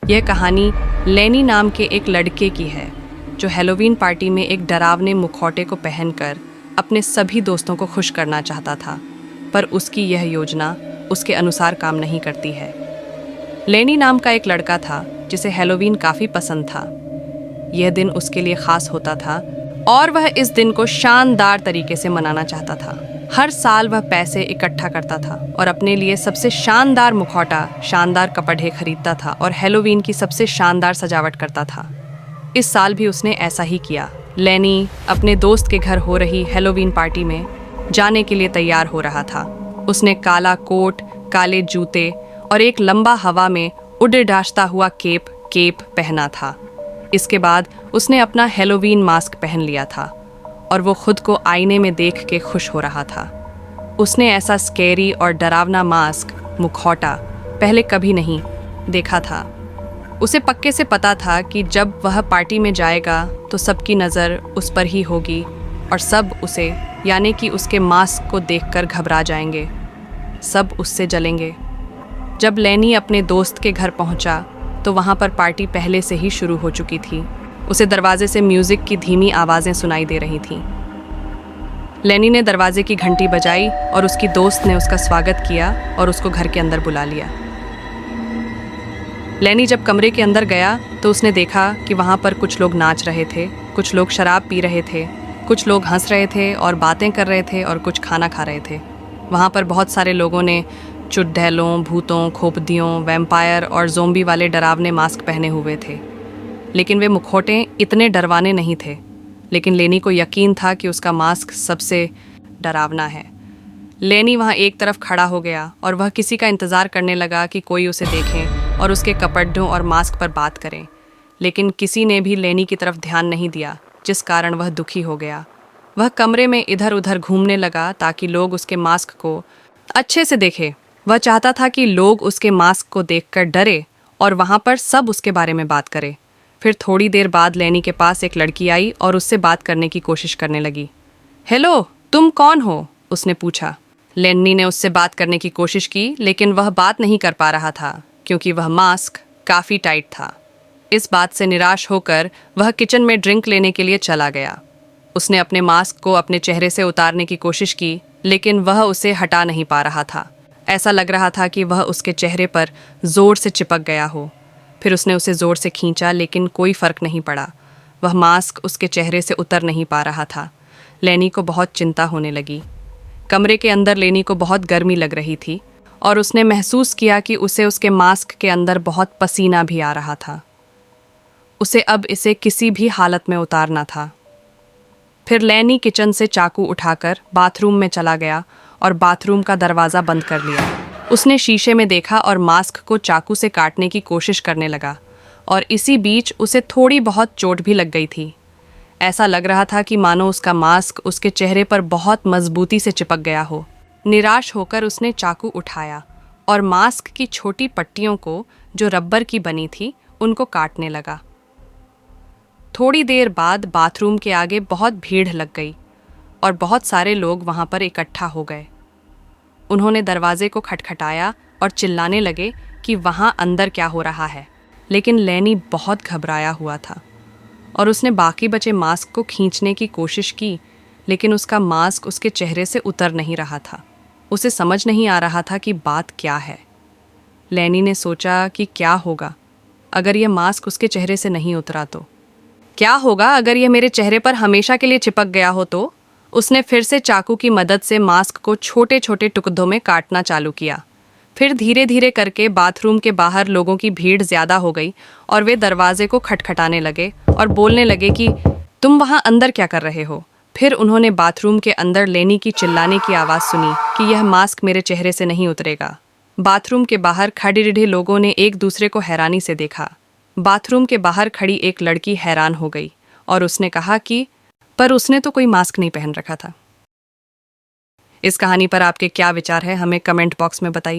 यह कहानी लेनी नाम के एक लड़के की है जो हैलोवीन पार्टी में एक डरावने मुखौटे को पहनकर अपने सभी दोस्तों को खुश करना चाहता था, पर उसकी यह योजना उसके अनुसार काम नहीं करती है। लेनी नाम का एक लड़का था जिसे हैलोवीन काफ़ी पसंद था। यह दिन उसके लिए ख़ास होता था और वह इस दिन को शानदार तरीके से मनाना चाहता था। हर साल वह पैसे इकट्ठा करता था और अपने लिए सबसे शानदार मुखौटा, शानदार कपड़े खरीदता था और हैलोवीन की सबसे शानदार सजावट करता था। इस साल भी उसने ऐसा ही किया। लेनी अपने दोस्त के घर हो रही हैलोवीन पार्टी में जाने के लिए तैयार हो रहा था। उसने काला कोट, काले जूते और एक लंबा हवा में उड़ाता हुआ केप पहना था। इसके बाद उसने अपना हैलोवीन मास्क पहन लिया था और वो खुद को आईने में देख के खुश हो रहा था। उसने ऐसा स्कैरी और डरावना मास्क, मुखौटा पहले कभी नहीं देखा था। उसे पक्के से पता था कि जब वह पार्टी में जाएगा तो सबकी नज़र उस पर ही होगी और सब उसे, यानी कि उसके मास्क को देखकर घबरा जाएंगे, सब उससे जलेंगे। जब लेनी अपने दोस्त के घर पहुंचा तो वहां पर पार्टी पहले से ही शुरू हो चुकी थी। उसे दरवाजे से म्यूजिक की धीमी आवाज़ें सुनाई दे रही थीं। लेनी ने दरवाजे की घंटी बजाई और उसकी दोस्त ने उसका स्वागत किया और उसको घर के अंदर बुला लिया। लेनी जब कमरे के अंदर गया तो उसने देखा कि वहाँ पर कुछ लोग नाच रहे थे, कुछ लोग शराब पी रहे थे, कुछ लोग हंस रहे थे और बातें कर रहे थे और कुछ खाना खा रहे थे। वहाँ पर बहुत सारे लोगों ने चुड़ैलों, भूतों, खोपदियों, वैम्पायर और ज़ोंबी वाले डरावने मास्क पहने हुए थे, लेकिन वे मुखौटे इतने डरवाने नहीं थे। लेकिन लेनी को यकीन था कि उसका मास्क सबसे डरावना है। लेनी वहाँ एक तरफ खड़ा हो गया और वह किसी का इंतज़ार करने लगा कि कोई उसे देखे और उसके कपड़ों और मास्क पर बात करें, लेकिन किसी ने भी लेनी की तरफ ध्यान नहीं दिया, जिस कारण वह दुखी हो गया। वह कमरे में इधर उधर घूमने लगा ताकि लोग उसके मास्क को अच्छे से देखें। वह चाहता था कि लोग उसके मास्क को देखकर डरे और वहाँ पर सब उसके बारे में बात करें। फिर थोड़ी देर बाद लेनी के पास एक लड़की आई और उससे बात करने की कोशिश करने लगी। हेलो, तुम कौन हो? उसने पूछा। लेनी ने उससे बात करने की कोशिश की, लेकिन वह बात नहीं कर पा रहा था क्योंकि वह मास्क काफ़ी टाइट था। इस बात से निराश होकर वह किचन में ड्रिंक लेने के लिए चला गया। उसने अपने मास्क को अपने चेहरे से उतारने की कोशिश की, लेकिन वह उसे हटा नहीं पा रहा था। ऐसा लग रहा था कि वह उसके चेहरे पर ज़ोर से चिपक गया हो। फिर उसने उसे ज़ोर से खींचा, लेकिन कोई फ़र्क नहीं पड़ा। वह मास्क उसके चेहरे से उतर नहीं पा रहा था। लेनी को बहुत चिंता होने लगी। कमरे के अंदर लेनी को बहुत गर्मी लग रही थी और उसने महसूस किया कि उसे उसके मास्क के अंदर बहुत पसीना भी आ रहा था। उसे अब इसे किसी भी हालत में उतारना था। फिर लेनी किचन से चाकू उठाकर बाथरूम में चला गया और बाथरूम का दरवाज़ा बंद कर लिया। उसने शीशे में देखा और मास्क को चाकू से काटने की कोशिश करने लगा और इसी बीच उसे थोड़ी बहुत चोट भी लग गई थी। ऐसा लग रहा था कि मानो उसका मास्क उसके चेहरे पर बहुत मजबूती से चिपक गया हो। निराश होकर उसने चाकू उठाया और मास्क की छोटी पट्टियों को, जो रबर की बनी थी, उनको काटने लगा। थोड़ी देर बाद बाथरूम के आगे बहुत भीड़ लग गई और बहुत सारे लोग वहाँ पर इकट्ठा हो गए। उन्होंने दरवाजे को खटखटाया और चिल्लाने लगे कि वहाँ अंदर क्या हो रहा है। लेकिन लेनी बहुत घबराया हुआ था और उसने बाकी बचे मास्क को खींचने की कोशिश की, लेकिन उसका मास्क उसके चेहरे से उतर नहीं रहा था। उसे समझ नहीं आ रहा था कि बात क्या है। लेनी ने सोचा कि क्या होगा अगर यह मास्क उसके चेहरे से नहीं उतरा तो? क्या होगा अगर यह मेरे चेहरे पर हमेशा के लिए चिपक गया हो तो? उसने फिर से चाकू की मदद से मास्क को छोटे छोटे टुकड़ों में काटना चालू किया। फिर धीरे धीरे करके बाथरूम के बाहर लोगों की भीड़ ज़्यादा हो गई और वे दरवाजे को खटखटाने लगे और बोलने लगे कि तुम वहाँ अंदर क्या कर रहे हो? फिर उन्होंने बाथरूम के अंदर लेनी की चिल्लाने की आवाज़ सुनी कि यह मास्क मेरे चेहरे से नहीं उतरेगा। बाथरूम के बाहर खड़े लोगों ने एक दूसरे को हैरानी से देखा। बाथरूम के बाहर खड़ी एक लड़की हैरान हो गई और उसने कहा कि पर उसने तो कोई मास्क नहीं पहन रखा था। इस कहानी पर आपके क्या विचार है, हमें कमेंट बॉक्स में बताइए।